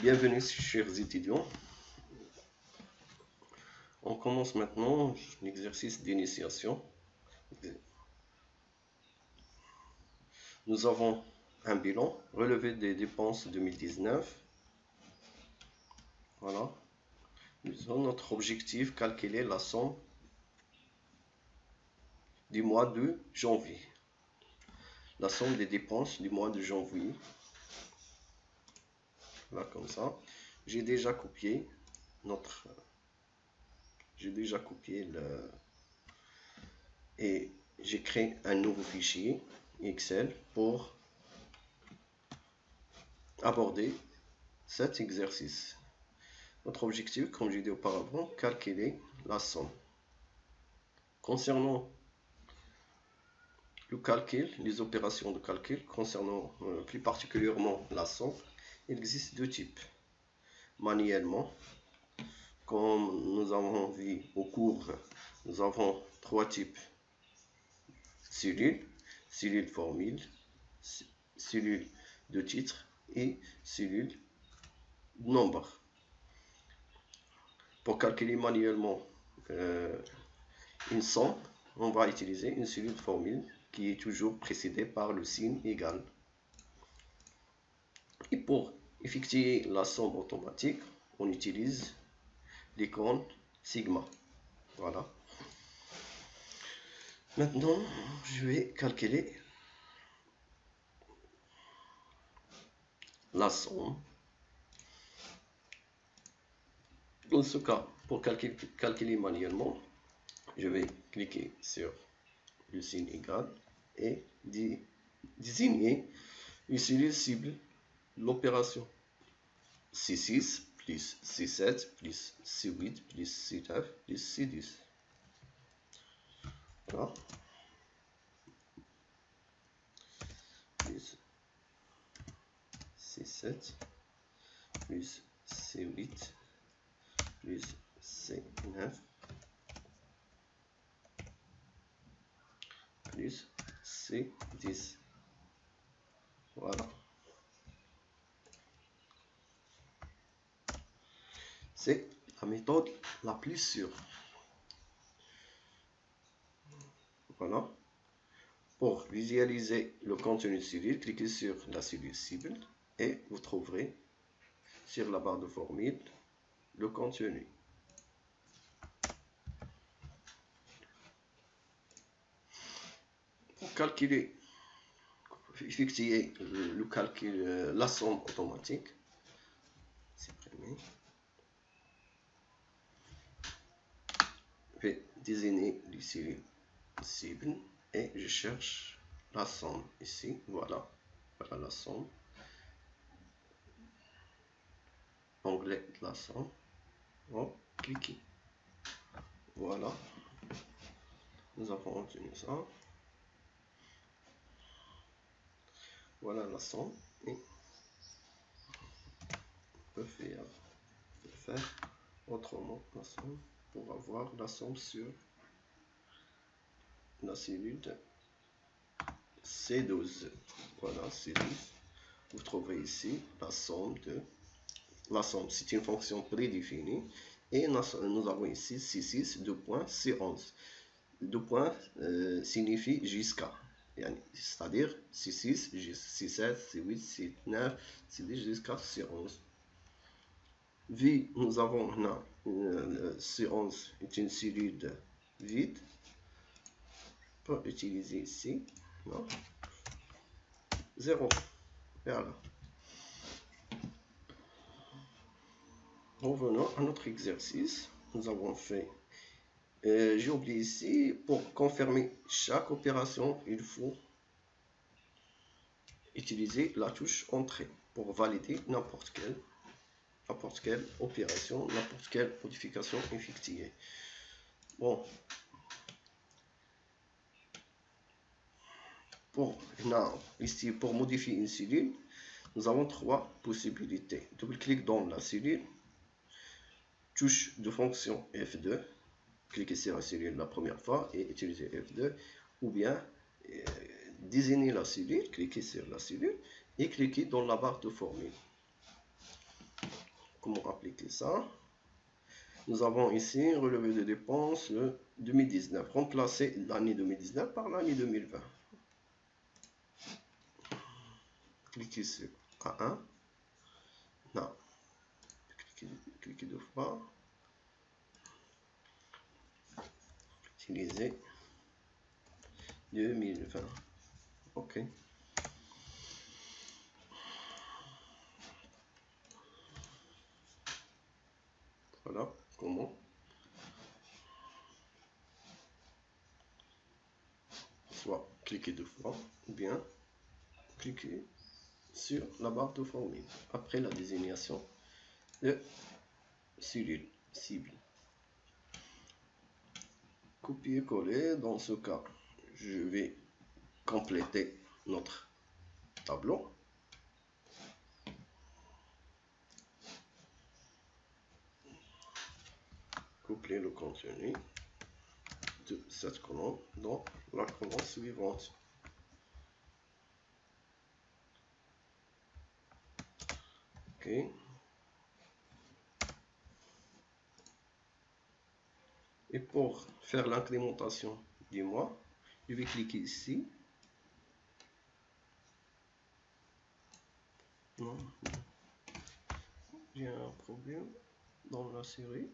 Bienvenue chers étudiants. On commence maintenant l'exercice d'initiation. Nous avons un bilan, relevé des dépenses 2019. Voilà. Nous avons notre objectif, calculer la somme du mois de janvier. La somme des dépenses du mois de janvier. Là, comme ça. J'ai déjà copié et j'ai créé un nouveau fichier Excel pour aborder cet exercice. Notre objectif, comme j'ai dit auparavant, calculer la somme. Concernant le calcul, les opérations de calcul, concernant plus particulièrement la somme, il existe deux types. Manuellement, comme nous avons vu au cours, nous avons trois types. Cellule formule, cellule de titre et cellule nombre. Pour calculer manuellement une somme, on va utiliser une cellule formule qui est toujours précédée par le signe égal. Et pour effectuer la somme automatique, on utilise l'icône sigma. Voilà. Maintenant, je vais calculer la somme. Dans ce cas, pour calculer manuellement, je vais cliquer sur le signe égal et désigner une cellule cible l'opération C6 plus C7 plus C8 plus C9 plus C10. Voilà. Plus C7 plus C8 plus C9 plus C10. Voilà. C'est la méthode la plus sûre. Voilà. Pour visualiser le contenu de cellule, cliquez sur la cellule cible et vous trouverez sur la barre de formule le contenu. Pour calculer, effectuer le calcul, la somme automatique, supprimer. Je vais désigner les cellules cibles et je cherche la somme ici. Voilà, voilà la somme. Onglet de la somme. On clique. Voilà. Nous avons obtenu ça. Voilà la somme. Et on peut faire autrement la somme pour avoir la somme sur la cellule de C12. Voilà, C12. Vous trouverez ici la somme de la somme. C'est une fonction prédéfinie. Et nous avons ici C6, 2 points, C11. 2 points signifie jusqu'à. C'est-à-dire C6, C7, C8, C9, C10 jusqu'à C11. Vu nous avons là, C11 est une cellule vide. On peut utiliser ici. Non. 0. Voilà. Revenons à notre exercice. Nous avons fait. J'ai oublié ici, pour confirmer chaque opération, il faut utiliser la touche entrée pour valider n'importe quelle opération, n'importe quelle modification effectuée. Bon. Ici, pour modifier une cellule, nous avons trois possibilités. Double-clic dans la cellule, touche de fonction F2, cliquez sur la cellule la première fois et utilisez F2, ou bien désignez la cellule, cliquez sur la cellule et cliquez dans la barre de formule. comment appliquer ça? Nous avons ici relevé de dépenses 2019. Remplacer l'année 2019 par l'année 2020. Cliquez sur A1. Non. Cliquez deux fois. Utiliser 2020. OK. Voilà comment. Soit cliquez deux fois, ou bien cliquez sur la barre de formule après la désignation de cellule cible. Copier-coller. Dans ce cas, je vais compléter notre tableau. Copier le contenu de cette colonne dans la colonne suivante. OK. Et pour faire l'incrémentation du mois, je vais cliquer ici. Non, j'ai un problème dans la série.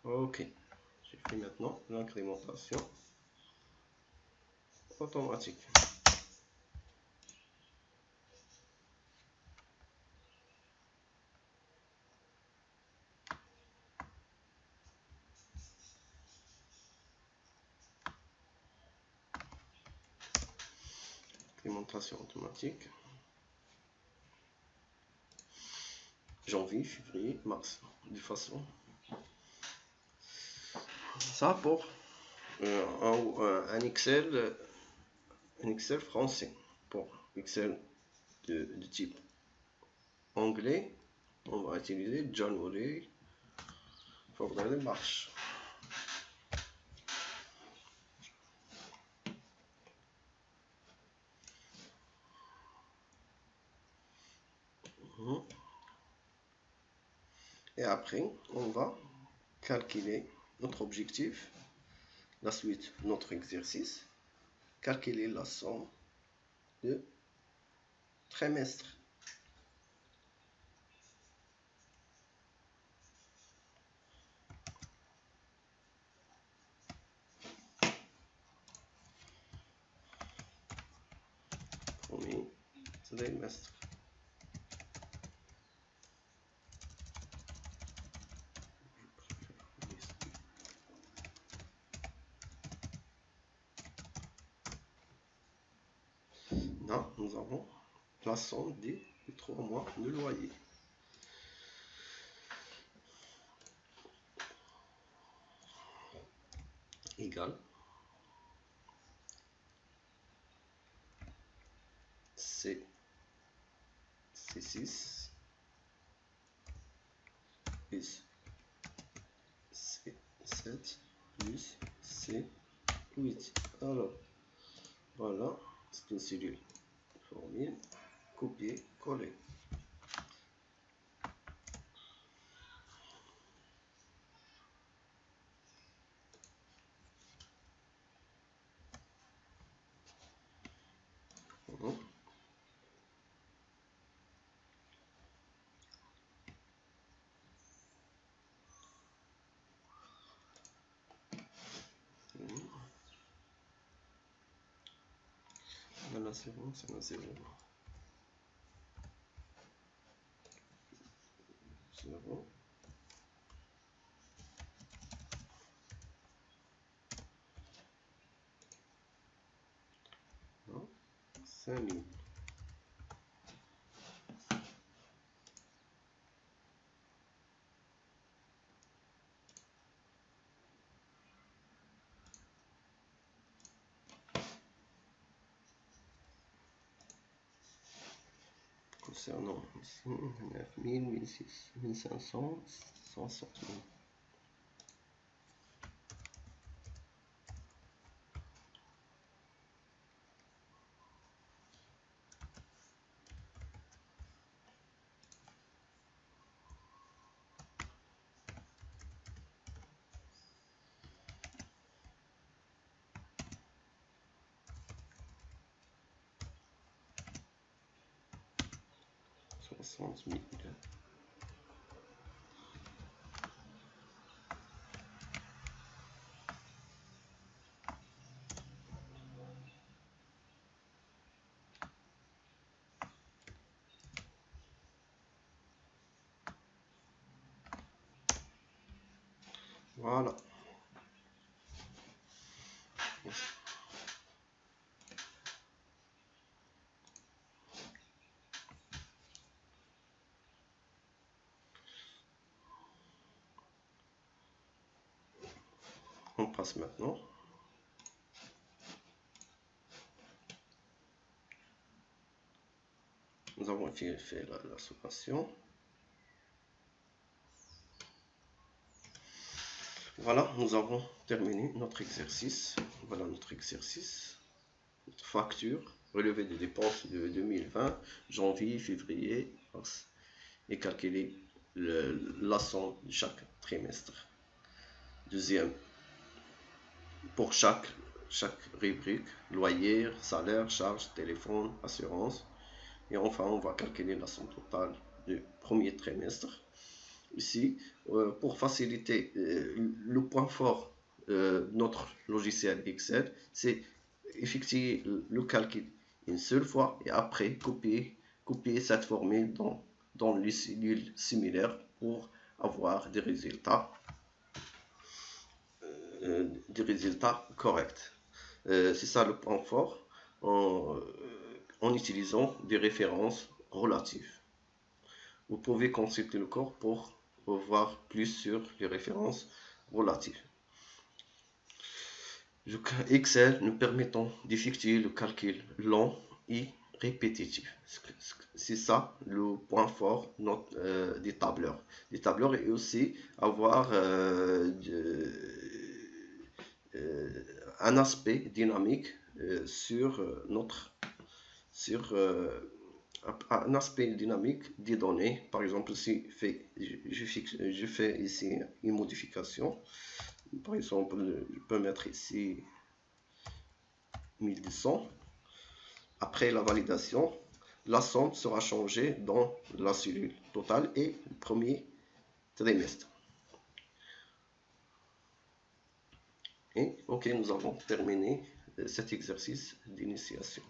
OK. Je fais maintenant l'incrémentation automatique. Incrémentation automatique. Janvier, février, mars. De façon. Ça pour un Excel français. Pour Excel de type anglais, on va utiliser January, February, March. Et après, on va calculer notre objectif, la suite, notre exercice, calculer la somme de trimestre. Premier trimestre. Là, nous avons la somme des 3 mois de loyer. Égal C6 plus C7 plus C8. Alors, voilà, c'est une cellule. Formule, copier, coller. Là, c'est bon, c'est bon. C'est bon. Non, 5 000. Concernant ici, 9 000, 1600, 1500, 160 000. 60 000. Voilà. On passe maintenant. Nous avons fait la sommation. Voilà, nous avons terminé notre exercice. Voilà notre exercice. Notre facture, relevé des dépenses de 2020, janvier, février, mars. Et calculer la somme de chaque trimestre. Deuxième, pour chaque rubrique, loyer, salaire, charges, téléphone, assurance. Et enfin, on va calculer la somme totale du premier trimestre. Ici, pour faciliter, le point fort de notre logiciel Excel, c'est effectuer le calcul une seule fois et après copier cette formule dans les cellules similaires pour avoir des résultats corrects. C'est ça le point fort en utilisant des références relatives. Vous pouvez consulter le cours pour voir plus sur les références relatives. Excel nous permettant d'effectuer le calcul long et répétitif. C'est ça le point fort des tableurs. Les tableurs et aussi avoir un aspect dynamique sur un aspect dynamique des données. Par exemple, si je fais ici une modification, par exemple, je peux mettre ici 1200. Après la validation, la somme sera changée dans la cellule totale et le premier trimestre. Et ok, nous avons terminé cet exercice d'initiation.